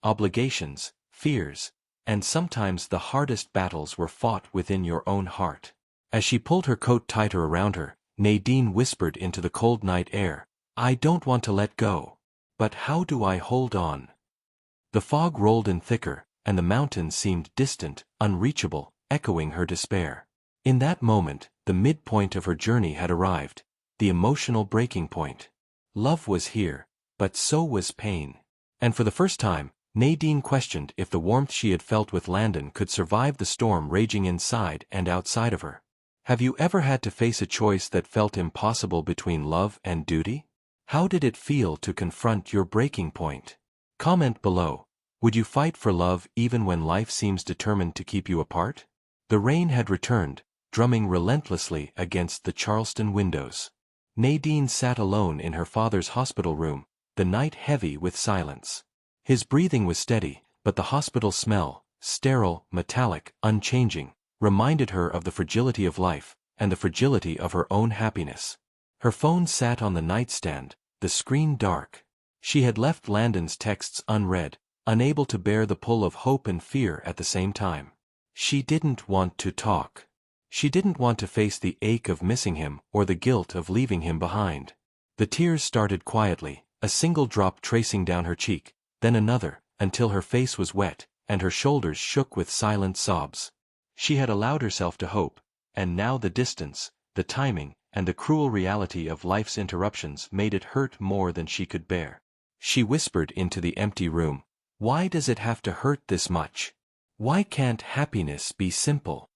obligations, fears, and sometimes the hardest battles were fought within your own heart. As she pulled her coat tighter around her, Nadine whispered into the cold night air, "I don't want to let go. But how do I hold on?" The fog rolled in thicker, and the mountains seemed distant, unreachable, echoing her despair. In that moment, the midpoint of her journey had arrived, the emotional breaking point. Love was here, but so was pain. And for the first time, Nadine questioned if the warmth she had felt with Landon could survive the storm raging inside and outside of her. Have you ever had to face a choice that felt impossible between love and duty? How did it feel to confront your breaking point? Comment below. Would you fight for love even when life seems determined to keep you apart? The rain had returned, drumming relentlessly against the Charleston windows. Nadine sat alone in her father's hospital room, the night heavy with silence. His breathing was steady, but the hospital smell, sterile, metallic, unchanging, reminded her of the fragility of life, and the fragility of her own happiness. Her phone sat on the nightstand, the screen dark. She had left Landon's texts unread, unable to bear the pull of hope and fear at the same time. She didn't want to talk. She didn't want to face the ache of missing him or the guilt of leaving him behind. The tears started quietly, a single drop tracing down her cheek, then another, until her face was wet, and her shoulders shook with silent sobs. She had allowed herself to hope, and now the distance, the timing, and the cruel reality of life's interruptions made it hurt more than she could bear. She whispered into the empty room, "Why does it have to hurt this much? Why can't happiness be simple?"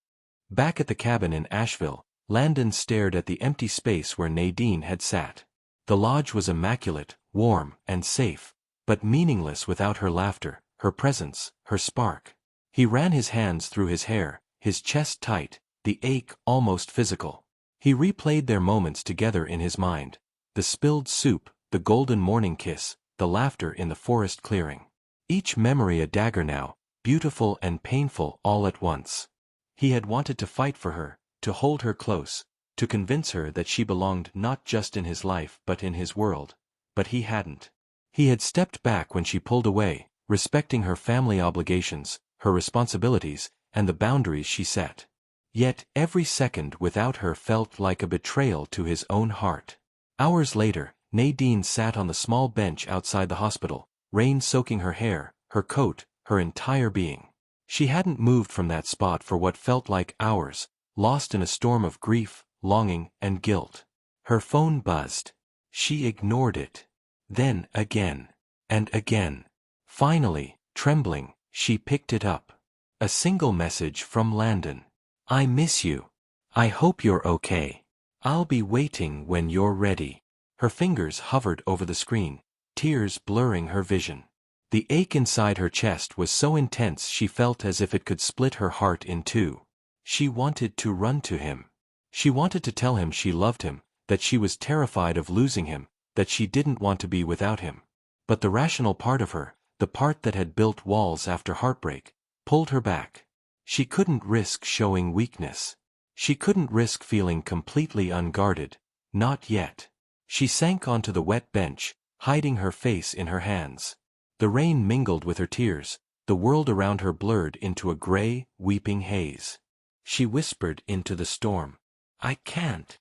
Back at the cabin in Asheville, Landon stared at the empty space where Nadine had sat. The lodge was immaculate, warm, and safe, but meaningless without her laughter, her presence, her spark. He ran his hands through his hair, his chest tight, the ache almost physical. He replayed their moments together in his mind, the spilled soup, the golden morning kiss, the laughter in the forest clearing. Each memory a dagger now, beautiful and painful all at once. He had wanted to fight for her, to hold her close, to convince her that she belonged not just in his life but in his world, but he hadn't. He had stepped back when she pulled away, respecting her family obligations, her responsibilities, and the boundaries she set. Yet every second without her felt like a betrayal to his own heart. Hours later, Nadine sat on the small bench outside the hospital, rain soaking her hair, her coat, her entire being. She hadn't moved from that spot for what felt like hours, lost in a storm of grief, longing, and guilt. Her phone buzzed. She ignored it. Then again. And again. Finally, trembling, she picked it up. A single message from Landon. "I miss you. I hope you're okay. I'll be waiting when you're ready." Her fingers hovered over the screen, tears blurring her vision. The ache inside her chest was so intense she felt as if it could split her heart in two. She wanted to run to him. She wanted to tell him she loved him, that she was terrified of losing him, that she didn't want to be without him. But the rational part of her, the part that had built walls after heartbreak, pulled her back. She couldn't risk showing weakness. She couldn't risk feeling completely unguarded, not yet. She sank onto the wet bench, hiding her face in her hands. The rain mingled with her tears, the world around her blurred into a gray, weeping haze. She whispered into the storm, I can't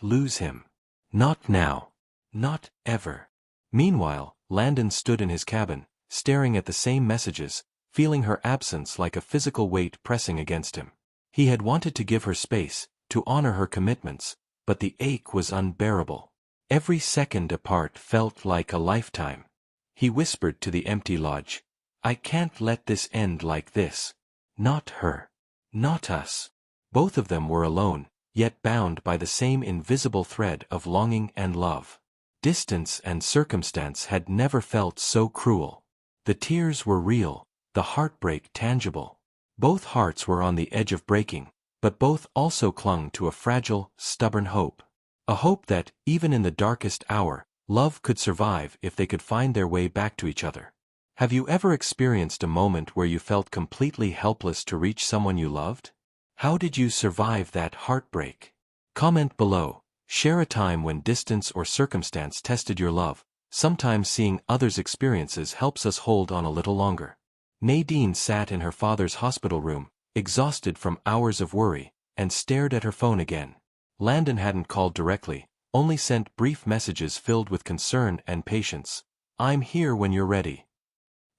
lose him. Not now. Not ever." Meanwhile, Landon stood in his cabin, staring at the same messages, feeling her absence like a physical weight pressing against him. He had wanted to give her space, to honor her commitments, but the ache was unbearable. Every second apart felt like a lifetime. He whispered to the empty lodge, "I can't let this end like this. Not her. Not us." Both of them were alone, yet bound by the same invisible thread of longing and love. Distance and circumstance had never felt so cruel. The tears were real, the heartbreak tangible. Both hearts were on the edge of breaking, but both also clung to a fragile, stubborn hope. A hope that, even in the darkest hour, love could survive if they could find their way back to each other. Have you ever experienced a moment where you felt completely helpless to reach someone you loved? How did you survive that heartbreak? Comment below. Share a time when distance or circumstance tested your love. Sometimes seeing others' experiences helps us hold on a little longer. Nadine sat in her father's hospital room, exhausted from hours of worry, and stared at her phone again. Landon hadn't called directly, only sent brief messages filled with concern and patience. "I'm here when you're ready."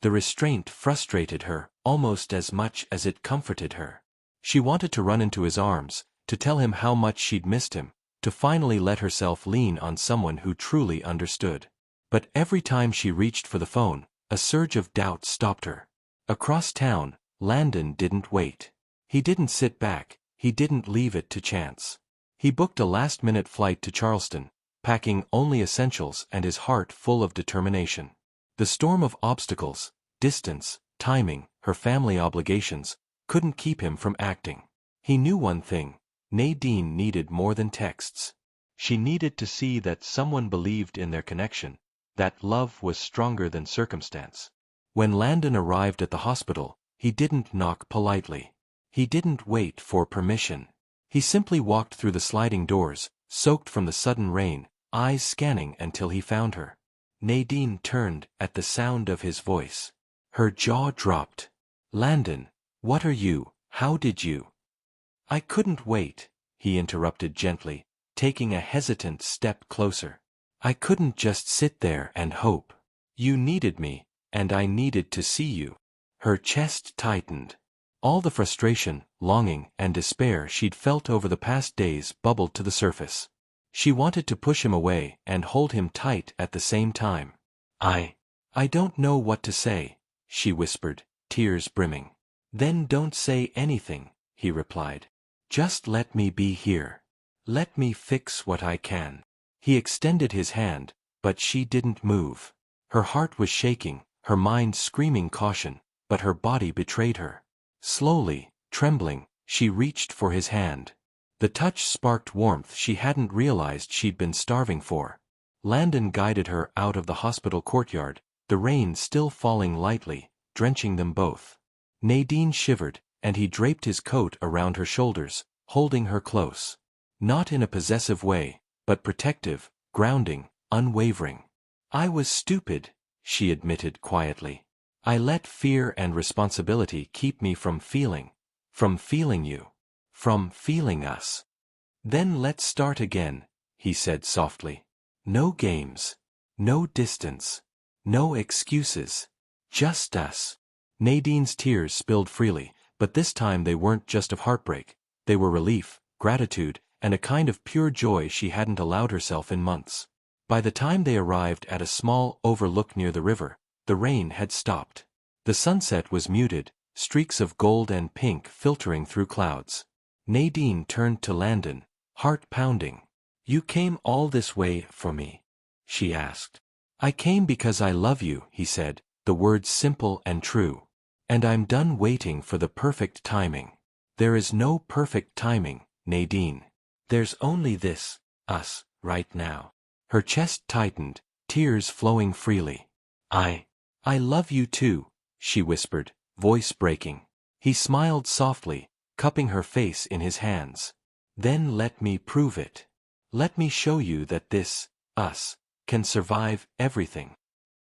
The restraint frustrated her, almost as much as it comforted her. She wanted to run into his arms, to tell him how much she'd missed him, to finally let herself lean on someone who truly understood. But every time she reached for the phone, a surge of doubt stopped her. Across town, Landon didn't wait. He didn't sit back, he didn't leave it to chance. He booked a last-minute flight to Charleston, packing only essentials and his heart full of determination. The storm of obstacles, distance, timing, her family obligations, couldn't keep him from acting. He knew one thing: Nadine needed more than texts. She needed to see that someone believed in their connection, that love was stronger than circumstance. When Landon arrived at the hospital, he didn't knock politely. He didn't wait for permission. He simply walked through the sliding doors, soaked from the sudden rain, eyes scanning until he found her. Nadine turned at the sound of his voice. Her jaw dropped. "Landon, what are you? How did you?" "I couldn't wait," he interrupted gently, taking a hesitant step closer. "I couldn't just sit there and hope. You needed me, and I needed to see you." Her chest tightened. All the frustration, longing, and despair she'd felt over the past days bubbled to the surface. She wanted to push him away and hold him tight at the same time. I don't know what to say," she whispered, tears brimming. "Then don't say anything," he replied. "Just let me be here. Let me fix what I can." He extended his hand, but she didn't move. Her heart was shaking, her mind screaming caution, but her body betrayed her. Slowly, trembling, she reached for his hand. The touch sparked warmth she hadn't realized she'd been starving for. Landon guided her out of the hospital courtyard, the rain still falling lightly, drenching them both. Nadine shivered, and he draped his coat around her shoulders, holding her close. Not in a possessive way, but protective, grounding, unwavering. "I was stupid," she admitted quietly. "I let fear and responsibility keep me from feeling you, from feeling us." "Then let's start again," he said softly. "No games. No distance. No excuses. Just us." Nadine's tears spilled freely, but this time they weren't just of heartbreak. They were relief, gratitude, and a kind of pure joy she hadn't allowed herself in months. By the time they arrived at a small overlook near the river, the rain had stopped. The sunset was muted, streaks of gold and pink filtering through clouds. Nadine turned to Landon, heart pounding. "You came all this way for me?" she asked. "I came because I love you," he said, the words simple and true. "And I'm done waiting for the perfect timing." "There is no perfect timing, Nadine. There's only this, us, right now." Her chest tightened, tears flowing freely. I love you too," she whispered, voice breaking. He smiled softly, cupping her face in his hands. "Then let me prove it. Let me show you that this, us, can survive everything."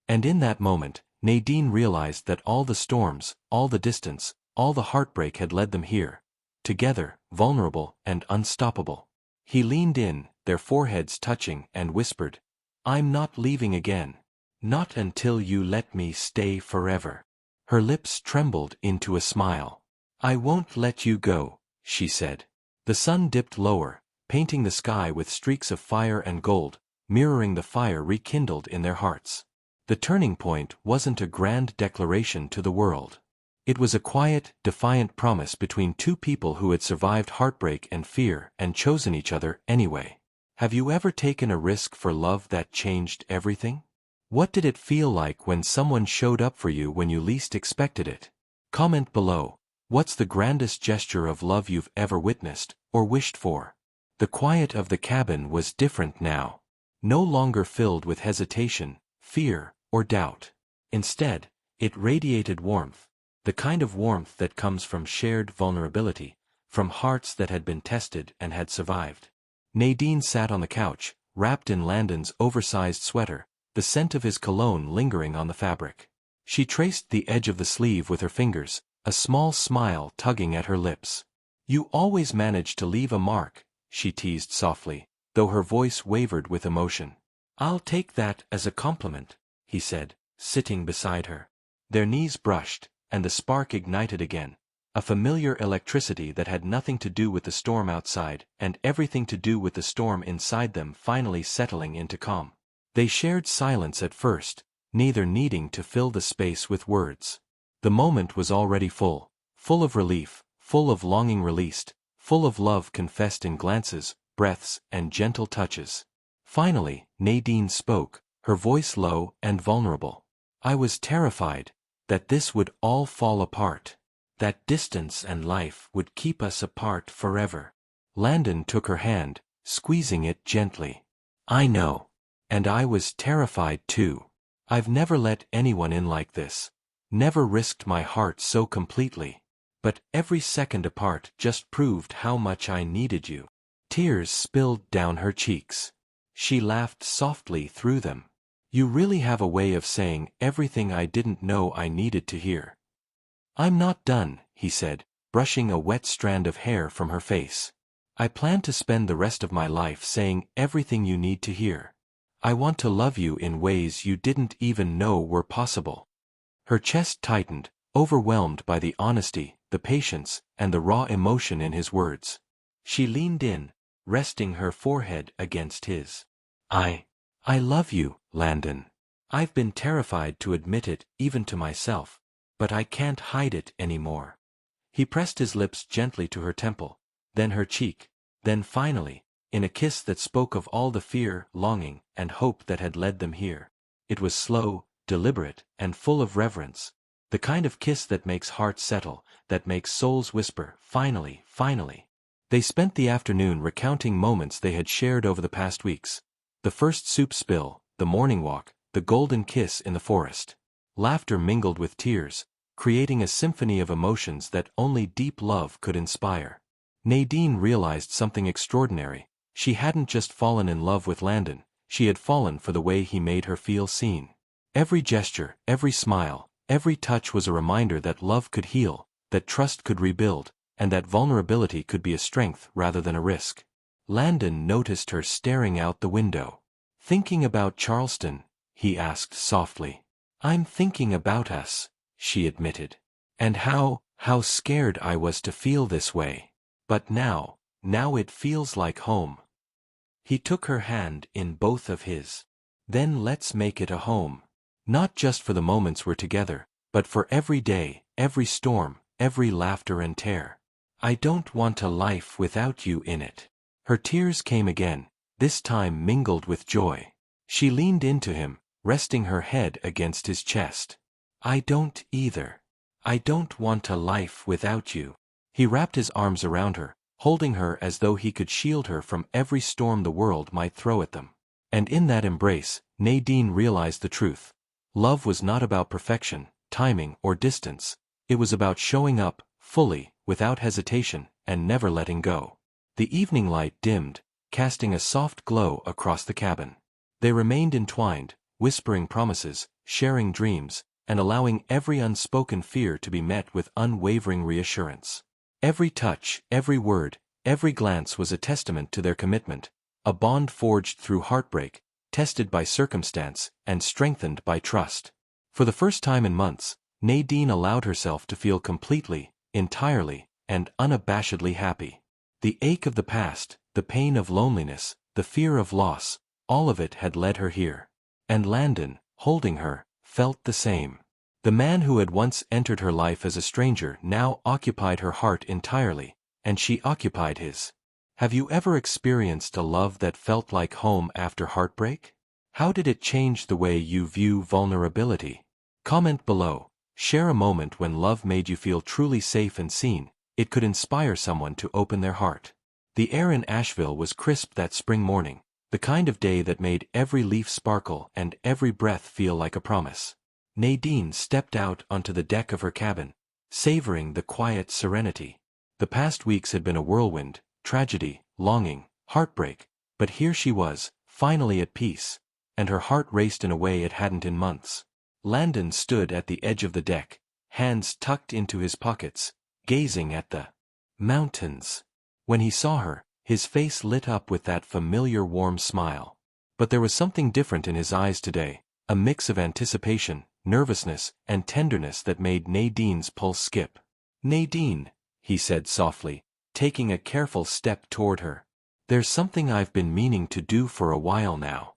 And in that moment, Nadine realized that all the storms, all the distance, all the heartbreak had led them here. Together, vulnerable and unstoppable. He leaned in, their foreheads touching, and whispered, "I'm not leaving again. Not until you let me stay forever." Her lips trembled into a smile. "I won't let you go," she said. The sun dipped lower, painting the sky with streaks of fire and gold, mirroring the fire rekindled in their hearts. The turning point wasn't a grand declaration to the world. It was a quiet, defiant promise between two people who had survived heartbreak and fear and chosen each other anyway. Have you ever taken a risk for love that changed everything? What did it feel like when someone showed up for you when you least expected it? Comment below. What's the grandest gesture of love you've ever witnessed or wished for? The quiet of the cabin was different now. No longer filled with hesitation, fear, or doubt. Instead, it radiated warmth. The kind of warmth that comes from shared vulnerability, from hearts that had been tested and had survived. Nadine sat on the couch, wrapped in Landon's oversized sweater, the scent of his cologne lingering on the fabric. She traced the edge of the sleeve with her fingers, a small smile tugging at her lips. "You always manage to leave a mark," she teased softly, though her voice wavered with emotion. "I'll take that as a compliment," he said, sitting beside her. Their knees brushed, and the spark ignited again, a familiar electricity that had nothing to do with the storm outside and everything to do with the storm inside them finally settling into calm. They shared silence at first, neither needing to fill the space with words. The moment was already full of relief, full of longing released, full of love confessed in glances, breaths, and gentle touches. Finally, Nadine spoke, her voice low and vulnerable. "I was terrified that this would all fall apart, that distance and life would keep us apart forever." Landon took her hand, squeezing it gently. "I know. And I was terrified too. I've never let anyone in like this. Never risked my heart so completely. But every second apart just proved how much I needed you." Tears spilled down her cheeks. She laughed softly through them. "You really have a way of saying everything I didn't know I needed to hear." "I'm not done," he said, brushing a wet strand of hair from her face. "I plan to spend the rest of my life saying everything you need to hear. I want to love you in ways you didn't even know were possible." Her chest tightened, overwhelmed by the honesty, the patience, and the raw emotion in his words. She leaned in, resting her forehead against his. I love you, Landon. I've been terrified to admit it even to myself, but I can't hide it anymore." He pressed his lips gently to her temple, then her cheek, then finally, in a kiss that spoke of all the fear, longing, and hope that had led them here. It was slow, deliberate, and full of reverence, the kind of kiss that makes hearts settle, that makes souls whisper, "Finally, finally." They spent the afternoon recounting moments they had shared over the past weeks. The first soup spill, the morning walk, the golden kiss in the forest. Laughter mingled with tears, creating a symphony of emotions that only deep love could inspire. Nadine realized something extraordinary. She hadn't just fallen in love with Landon, she had fallen for the way he made her feel seen. Every gesture, every smile, every touch was a reminder that love could heal, that trust could rebuild, and that vulnerability could be a strength rather than a risk. Landon noticed her staring out the window. "Thinking about Charleston?" he asked softly. "I'm thinking about us," she admitted. "And how scared I was to feel this way. But now it feels like home." He took her hand in both of his. "Then let's make it a home. Not just for the moments we're together, but for every day, every storm, every laughter and tear. I don't want a life without you in it." Her tears came again, this time mingled with joy. She leaned into him, resting her head against his chest. "I don't either. I don't want a life without you." He wrapped his arms around her, holding her as though he could shield her from every storm the world might throw at them. And in that embrace, Nadine realized the truth. Love was not about perfection, timing, or distance. It was about showing up, fully, without hesitation, and never letting go. The evening light dimmed, casting a soft glow across the cabin. They remained entwined, whispering promises, sharing dreams, and allowing every unspoken fear to be met with unwavering reassurance. Every touch, every word, every glance was a testament to their commitment, a bond forged through heartbreak, tested by circumstance, and strengthened by trust. For the first time in months, Nadine allowed herself to feel completely, entirely, and unabashedly happy. The ache of the past, the pain of loneliness, the fear of loss, all of it had led her here. And Landon, holding her, felt the same. The man who had once entered her life as a stranger now occupied her heart entirely, and she occupied his. Have you ever experienced a love that felt like home after heartbreak? How did it change the way you view vulnerability? Comment below. Share a moment when love made you feel truly safe and seen. It could inspire someone to open their heart. The air in Asheville was crisp that spring morning, the kind of day that made every leaf sparkle and every breath feel like a promise. Nadine stepped out onto the deck of her cabin, savoring the quiet serenity. The past weeks had been a whirlwind, tragedy, longing, heartbreak, but here she was, finally at peace, and her heart raced in a way it hadn't in months. Landon stood at the edge of the deck, hands tucked into his pockets, gazing at the mountains. When he saw her, his face lit up with that familiar warm smile. But there was something different in his eyes today, a mix of anticipation, nervousness, and tenderness that made Nadine's pulse skip. "Nadine," he said softly, taking a careful step toward her. "There's something I've been meaning to do for a while now."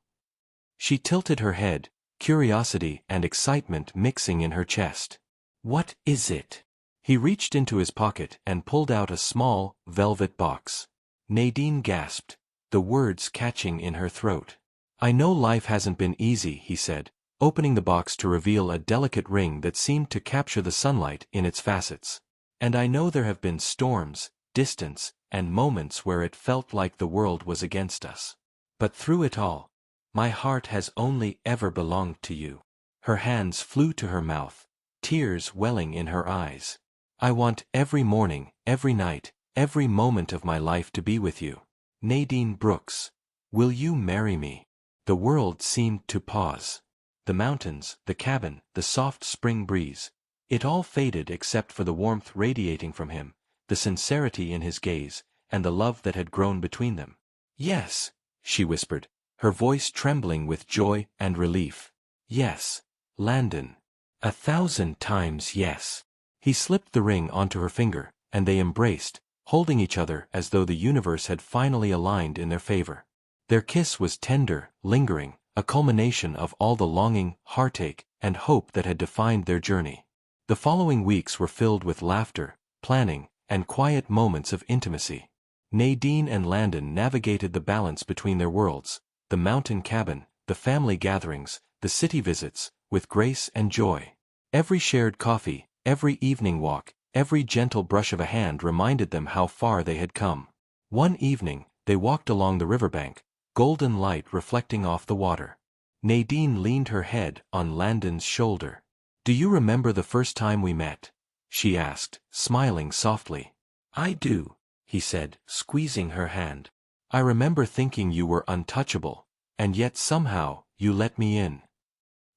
She tilted her head, curiosity and excitement mixing in her chest. "What is it?" He reached into his pocket and pulled out a small, velvet box. Nadine gasped, the words catching in her throat. "I know life hasn't been easy," he said, opening the box to reveal a delicate ring that seemed to capture the sunlight in its facets. "And I know there have been storms, distance, and moments where it felt like the world was against us. But through it all, my heart has only ever belonged to you." Her hands flew to her mouth, tears welling in her eyes. "I want every morning, every night, every moment of my life to be with you. Nadine Brooks, will you marry me?" The world seemed to pause. The mountains, the cabin, the soft spring breeze. It all faded except for the warmth radiating from him, the sincerity in his gaze, and the love that had grown between them. "Yes," she whispered, her voice trembling with joy and relief. "Yes, Landon. 1,000 times yes." He slipped the ring onto her finger, and they embraced, holding each other as though the universe had finally aligned in their favor. Their kiss was tender, lingering, a culmination of all the longing, heartache, and hope that had defined their journey. The following weeks were filled with laughter, planning, and quiet moments of intimacy. Nadine and Landon navigated the balance between their worlds, the mountain cabin, the family gatherings, the city visits, with grace and joy. Every shared coffee, every evening walk, every gentle brush of a hand reminded them how far they had come. One evening, they walked along the riverbank, golden light reflecting off the water. Nadine leaned her head on Landon's shoulder. "Do you remember the first time we met?" she asked, smiling softly. "I do," he said, squeezing her hand. "I remember thinking you were untouchable, and yet somehow, you let me in."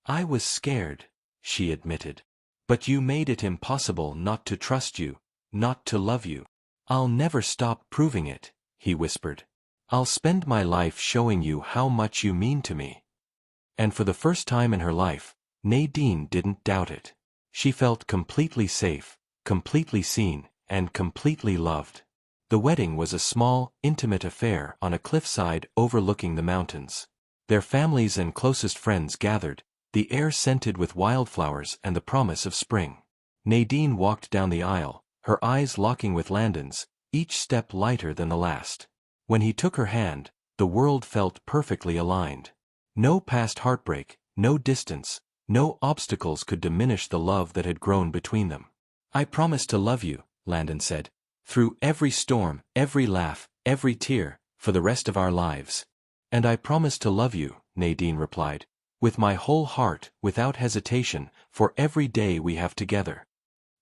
"I was scared," she admitted. "But you made it impossible not to trust you, not to love you." "I'll never stop proving it," he whispered. "I'll spend my life showing you how much you mean to me." And for the first time in her life, Nadine didn't doubt it. She felt completely safe, completely seen, and completely loved. The wedding was a small, intimate affair on a cliffside overlooking the mountains. Their families and closest friends gathered, the air scented with wildflowers and the promise of spring. Nadine walked down the aisle, her eyes locking with Landon's, each step lighter than the last. When he took her hand, the world felt perfectly aligned. No past heartbreak, no distance, no obstacles could diminish the love that had grown between them. "I promise to love you," Landon said, "through every storm, every laugh, every tear, for the rest of our lives." "And I promise to love you," Nadine replied, "with my whole heart, without hesitation, for every day we have together."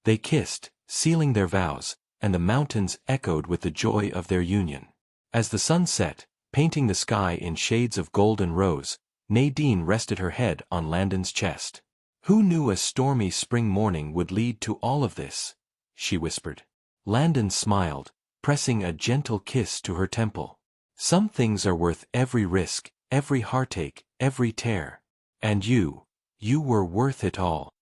They kissed, sealing their vows, and the mountains echoed with the joy of their union. As the sun set, painting the sky in shades of gold and rose, Nadine rested her head on Landon's chest. "Who knew a stormy spring morning would lead to all of this?" she whispered. Landon smiled, pressing a gentle kiss to her temple. "Some things are worth every risk, every heartache, every tear. And you were worth it all."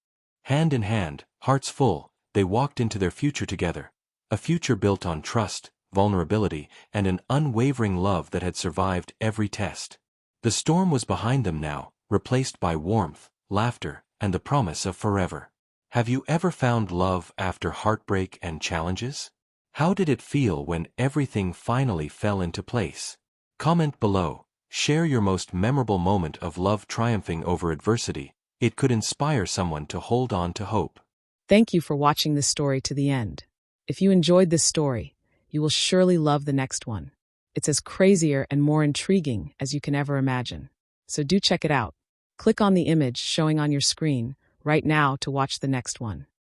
Hand in hand, hearts full, they walked into their future together, a future built on trust, vulnerability, and an unwavering love that had survived every test. The storm was behind them now, replaced by warmth, laughter, and the promise of forever. Have you ever found love after heartbreak and challenges? How did it feel when everything finally fell into place? Comment below, share your most memorable moment of love triumphing over adversity. It could inspire someone to hold on to hope. Thank you for watching this story to the end. If you enjoyed this story, you will surely love the next one. It's as crazier and more intriguing as you can ever imagine. So do check it out. Click on the image showing on your screen right now to watch the next one.